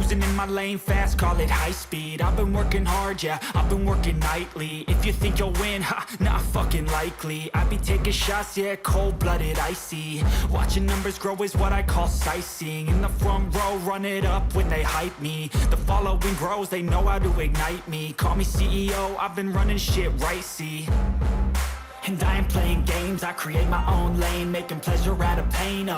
Cruising in my lane fast, call it high speed. I've been working hard, yeah, I've been working nightly. If you think you'll win, ha, not fucking likely. I be taking shots, yeah, cold-blooded, icy. Watching numbers grow is what I call sightseeing. In the front row, run it up when they hype me. The following grows, they know how to ignite me. Call me CEO, I've been running shit right, see. And I ain't playing games, I create my own lane, making pleasure out of pain,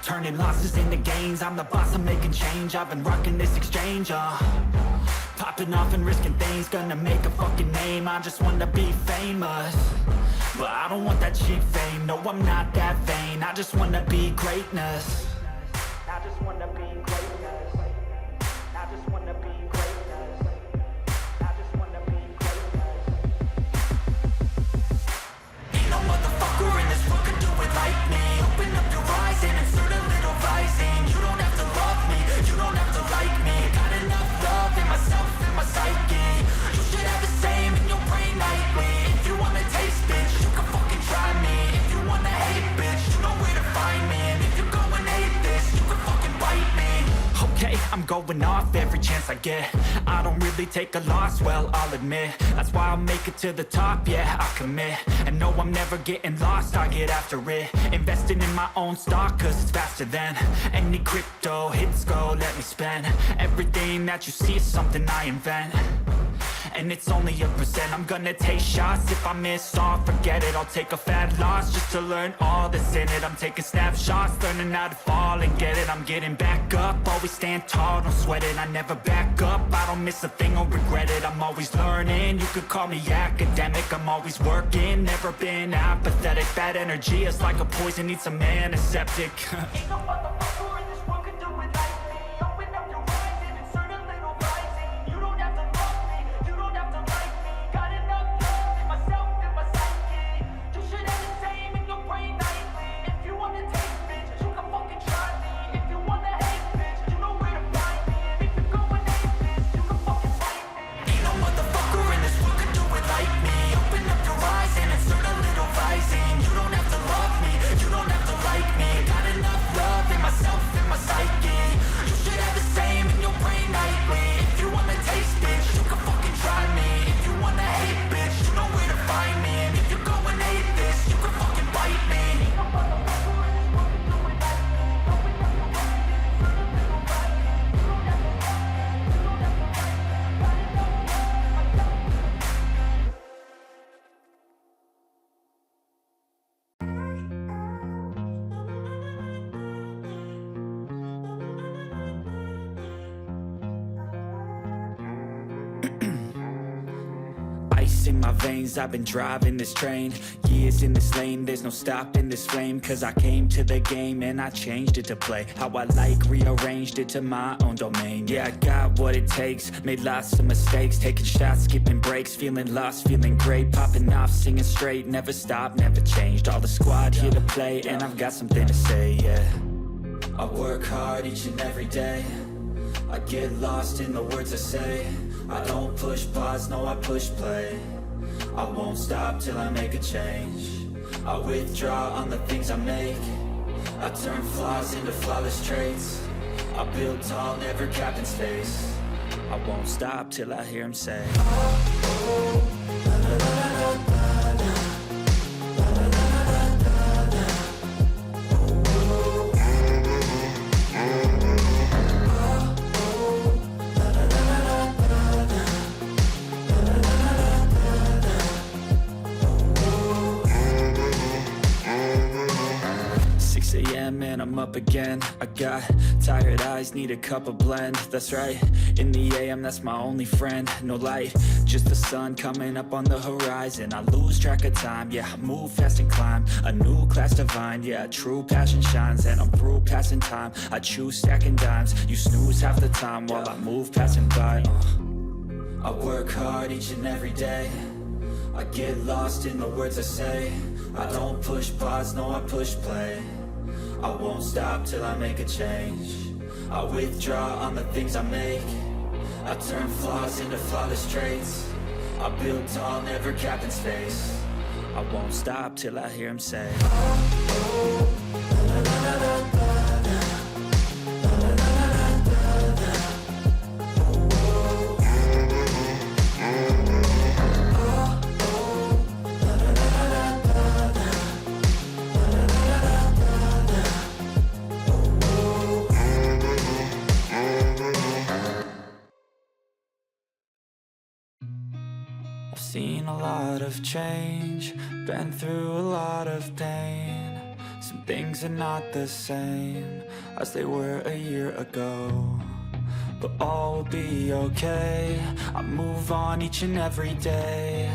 turning losses into gains. I'm the boss, I'm making change. I've been rocking this exchange, popping off and risking things. Gonna make a fucking name, I just wanna be famous. But I don't want that cheap fame, no, I'm not that vain. I just wanna be greatness. I just wanna be greatness. I just wanna be greatness. I just wanna be greatness. Ain't no motherfucker in this world can do it like me. Open up your eyes and insert a little rising. You don't have to love me, you don't have to like me. Got enough love in myself and my psyche. You should have the same in your brain nightly. If you wanna taste, bitch, you can fucking try me. If you wanna hate, bitch, you know where to find me. And if you're going hate this, you can fucking bite me. Okay, I'm going off every chance I get. I don't really take a loss, well, I'll admit. That's why I'll make it to the top, yeah, I commit. And no, I'm never getting lost, I get after it. Investing in my own stock, cause it's faster than any crypto hits go, let me spend. Everything that you see is something I invent. And it's only a percent. I'm gonna take shots. If I miss all, forget it. I'll take a fat loss just to learn all that's in it. I'm taking snapshots, learning how to fall and get it. I'm getting back up, always stand tall, don't sweat it. I never back up, I don't miss a thing or regret it. I'm always learning, you could call me academic. I'm always working, never been apathetic. Bad energy is like a poison, needs some antiseptic. Ain't no motherfucker in this world can do it like me. Open up your eyes and insert a little rising. You don't have to love me, you don't have to like me. Got enough love in myself and my psyche. You should have the same in your brain nightly. If you wanna taste, bitch, you can fucking try me. If you wanna hate, bitch, you know where to find me. And if you're going hate, bitch, you can fucking fight me. Ain't no motherfucker in this world can do it like me. Open up your eyes and insert a little rising. You don't have to love me, you don't have to like me. Got enough love in myself and my psyche. You should have the same in your brain nightly. If you wanna taste, bitch, you can fucking try me. If you wanna hate, bitch, you know where to find me. And if you're going hate this, you can fucking bite me. Ain't no motherfucker in this world can do it like me. Open up your eyes and insert a little rising. You don't have to love me, you don't have to like me. Got enough love in myself and my psyche. Ice in my veins, I've been driving this train. Years in this lane, there's no stopping this flame. Cause I came to the game and I changed it to play how I like, rearranged it to my own domain. Yeah, I got what it takes, made lots of mistakes. Taking shots, skipping breaks, feeling lost, feeling great. Popping off, singing straight, never stopped, never changed. All the squad here to play and I've got something to say, yeah. I work hard each and every day. I get lost in the words I say. I don't push pause, no, I push play. I won't stop till I make a change. I withdraw on the things I make. I turn flaws into flawless traits. I build tall, never capped in space. I won't stop till I hear him say, and I'm up again. I got tired eyes, need a cup of blend. That's right, in the AM, that's my only friend. No light, just the sun coming up on the horizon. I lose track of time, yeah, I move fast and climb a new class divine, yeah, true passion shines. And I'm through passing time, I choose stacking dimes. You snooze half the time while I move passing by. I work hard each and every day. I get lost in the words I say. I don't push pause, no, I push play. I won't stop till I make a change. I withdraw on the things I make. I turn flaws into flawless traits. I build tall, never capped in space. I won't stop till I hear him say, oh, oh, la, la, la, la, la, la, la, la, la, la, la. I've seen a lot of change, been through a lot of pain. Some things are not the same as they were a year ago, but all will be okay. I move on each and every day.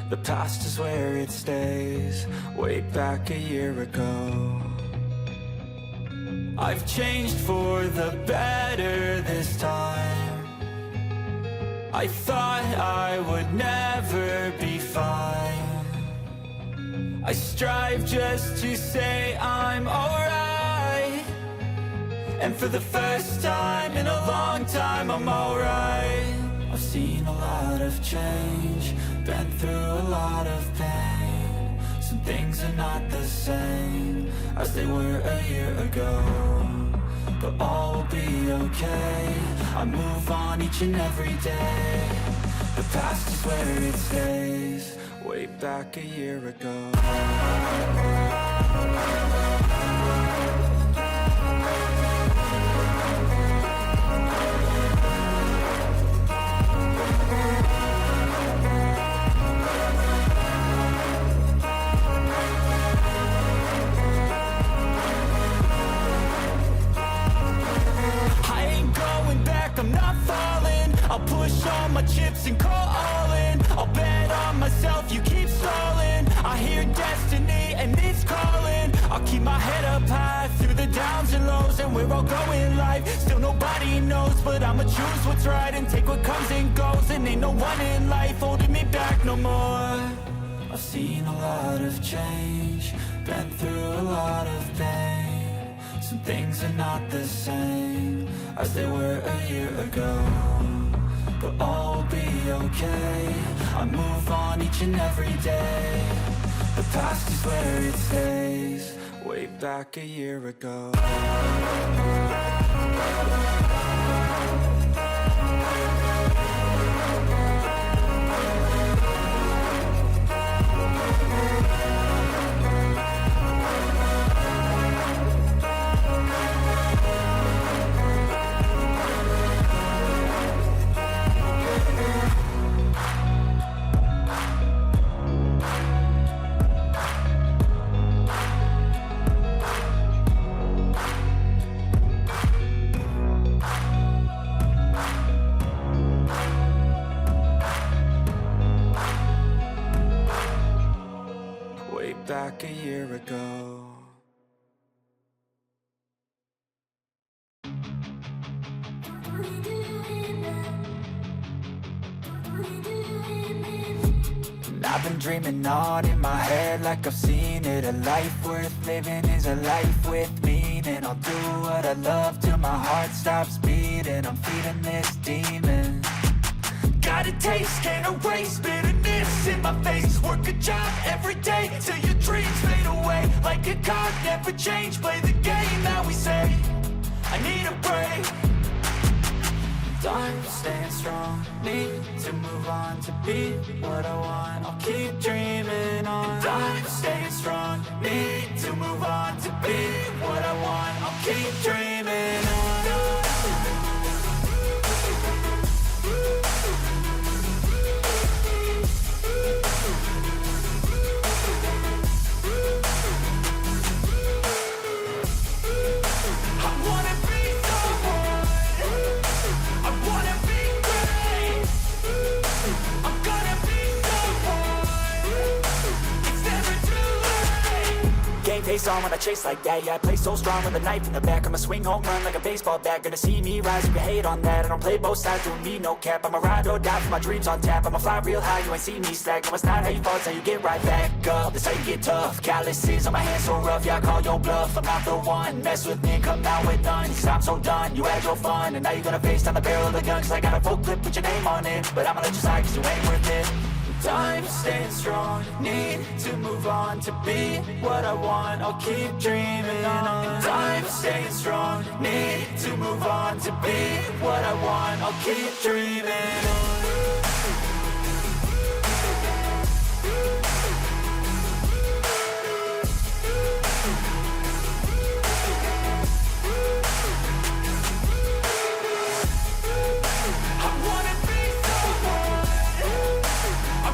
The past is where it stays, way back a year ago. I've changed for the better this time. I thought I would never be fine. I strive just to say I'm alright, and for the first time in a long time I'm alright. I've seen a lot of change, been through a lot of pain. Some things are not the same as they were a year ago, but all will be okay. I move on each and every day. The past is where it stays, way back a year ago. I'm not falling, I'll push all my chips and call all in. I'll bet on myself, you keep stalling. I hear destiny and it's calling. I'll keep my head up high through the downs and lows, and we're all going life. Still nobody knows, but I'ma choose what's right and take what comes and goes. And ain't no one in life holding me back no more. I've seen a lot of change, been through a lot of pain. Some things are not the same as they were a year ago, but all will be okay. I move on each and every day. The past is where it stays, way back a year ago. Back a year ago. And I've been dreaming on in my head like I've seen it. A life worth living is a life with meaning. I'll do what I love till my heart stops beating. I'm feeding this demon. Got a taste, can't erase bitterness in my face. Work a job every day till your dreams fade away. Like a card, never change, play the game that we say. I need a break. Time staying strong, need to move on to be what I want. I'll keep dreaming on. Time staying strong, need to move on to be what I want. I'll keep dreaming on. Face on when I chase like that, yeah, I play so strong with a knife in the back. I'ma swing home run like a baseball bat. Gonna see me rise, you can hate on that. I don't play both sides, doing me no cap. I'ma ride or die for my dreams on tap. I'ma fly real high, you ain't see me slack. No, it's not how you fall, it's how you get right back up. That's how you get tough, calluses on my hands so rough. Yeah, I call your bluff, I'm not the one. Mess with me, come out with none, cause I'm so done. You had your fun, and now you're gonna face down the barrel of the gun. Cause I got a full clip with your name on it, but I'ma let you slide cause you ain't worth it. Time staying strong, need to move on to be what I want. I'll keep dreaming on. Time staying strong, need to move on to be what I want. I'll keep dreaming on. I wanna be someone. I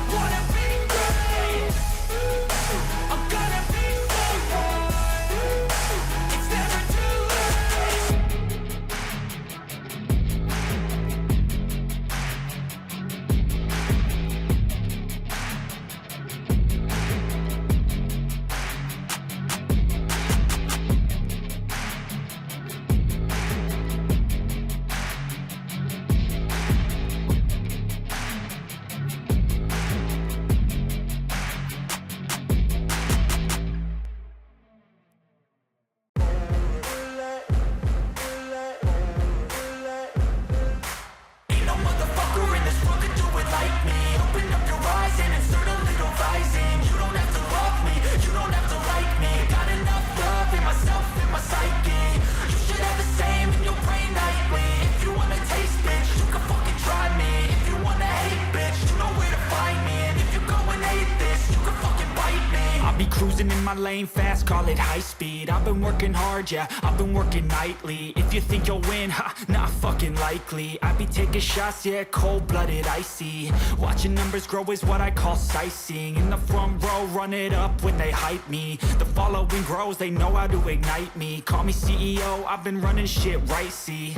Cruising in my lane fast, call it high speed. I've been working hard, yeah, I've been working nightly. If you think you'll win, ha, not fucking likely. I be taking shots, yeah, cold-blooded, icy. Watching numbers grow is what I call sightseeing. In the front row, run it up when they hype me. The following grows, they know how to ignite me. Call me CEO, I've been running shit right, see.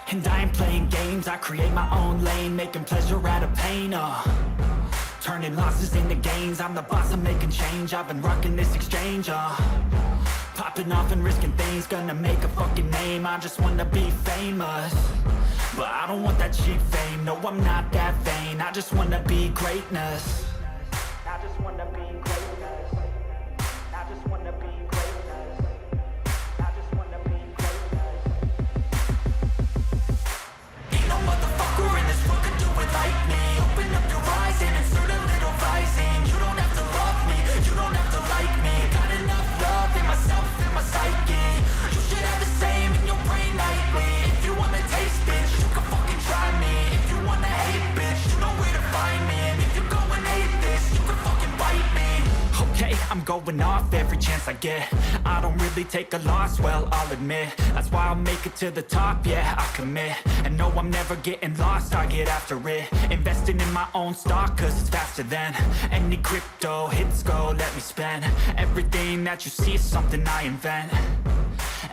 And I ain't playing games, I create my own lane, making pleasure out of pain, turning losses into gains, I'm the boss, I'm making change. I've been rocking this exchange, popping off and risking things, gonna make a fucking name. I just wanna be famous, but I don't want that cheap fame. No, I'm not that vain, I just wanna be greatness. I just wanna be greatness. I just wanna be greatness. I just wanna be greatness. Ain't no motherfucker in this world can do it like me. Open up your eyes and insert a little rising. You don't have to love me, you don't have to like me. Got enough love in myself, in my psyche. You should have the same in your brain nightly. If you wanna taste, bitch, you can fucking try me. If you wanna hate, bitch, you know where to find me. And if you go and hate this, you can fucking bite me. Okay, I'm going off every chance I get. I don't really take a loss, well, I'll admit. That's why I'll make it to the top, yeah, I commit. And no, I'm never getting lost, I get after it. Investing in my own stock, cause it's faster than any crypto hits go, let me spend. Everything that you see is something I invent,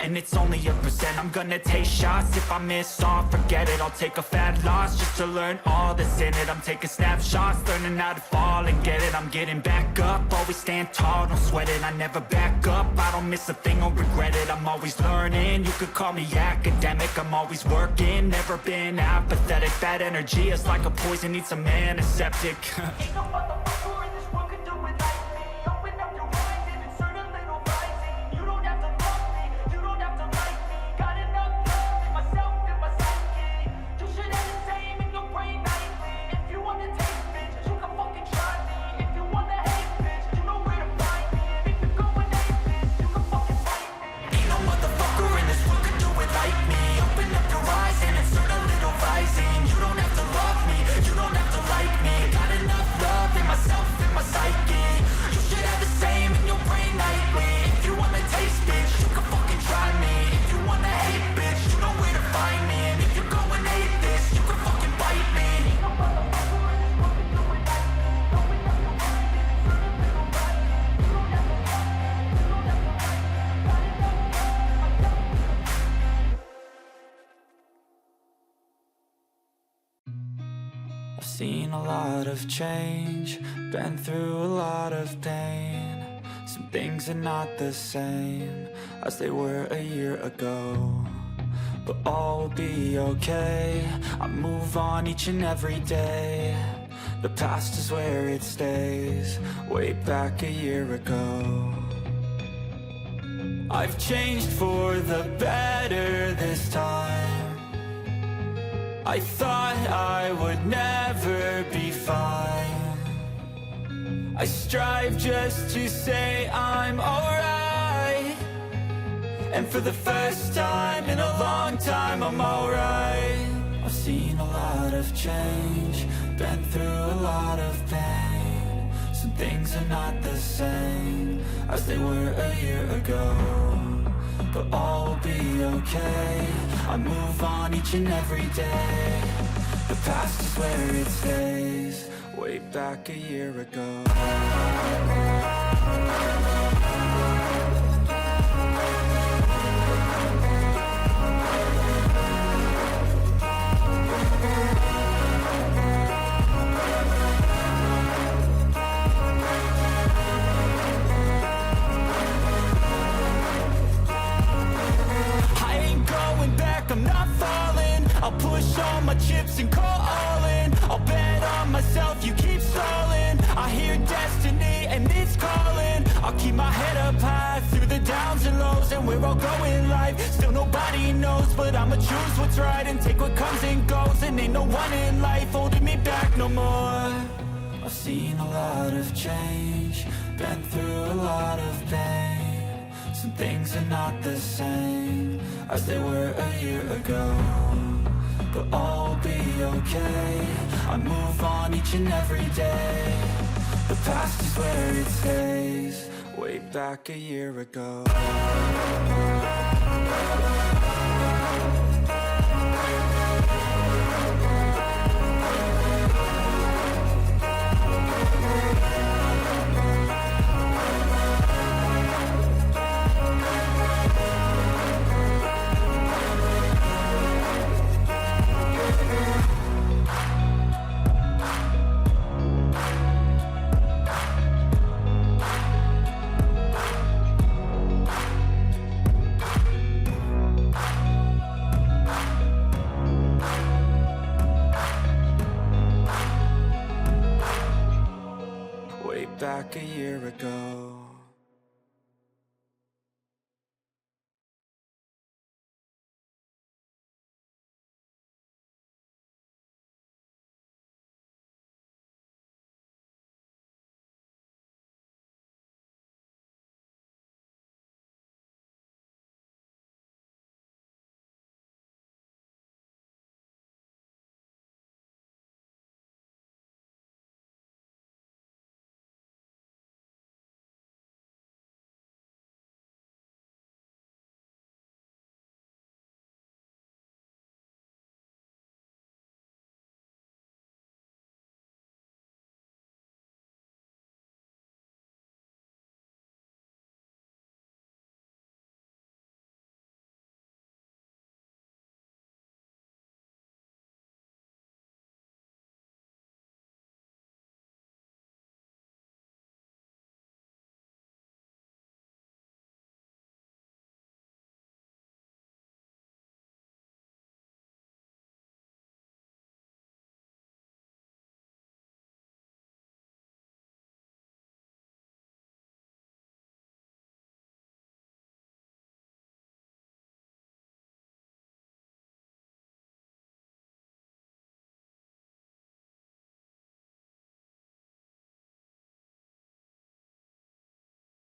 and it's only a percent. I'm gonna take shots, if I miss all, forget it. I'll take a fat loss just to learn all that's in it. I'm taking snapshots, learning how to fall and get it. I'm getting back up, always stand tall, don't sweat it. I never back up, I don't miss a thing or regret it. I'm always learning, you could call me academic. I'm always working, never been apathetic. That energy is like a poison, needs some antiseptic. Ain't no motherfucker in this world can do it like me. Open up your eyes and insert a little rising. You don't have to love me, you don't have to like me. Got enough love in myself, in my psyche. You should have the same in your brain nightly. If you wanna taste, bitch, you can fucking try me. If you wanna hate, bitch, you know where to find me. And if you go and hate this, you can fucking fight me. Ain't no motherfucker in this world can do it like me. Open up your eyes and insert a little rising. You don't have to love me, you don't have to like me. Got enough love in myself, in my psyche. You should have the same in your brain nightly. If you wanna taste, bitch, you can fucking try me. If you wanna hate, bitch, you know where to find me. And if you go and hate this, you can fucking bite me. Ain't no motherfucker in this world can do it like me. Open up your eyes and insert a little rising. You don't have to love me, you don't have to like me. Got enough love in myself. I've seen a lot of change, been through a lot of pain. Some things are not the same as they were a year ago, but all will be okay. I move on each and every day. The past is where it stays, way back a year ago. I've changed for the better this time. I thought I would never be fine. I strive just to say I'm alright, and for the first time in a long time I'm alright. I've seen a lot of change, been through a lot of pain. Some things are not the same as they were a year ago, but all will be okay. I move on each and every day. The past is where it stays, way back a year ago. I'm not falling, I'll push all my chips and call all in. I'll bet on myself, you keep stalling. I hear destiny and it's calling. I'll keep my head up high through the downs and lows, and we're all going live. Still nobody knows, but I'ma choose what's right and take what comes and goes. And ain't no one in life holding me back no more. I've seen a lot of change, been through a lot of pain. Some things are not the same as they were a year ago, but all will be okay. I move on each and every day. The past is where it stays. Way back a year ago. Back a year ago.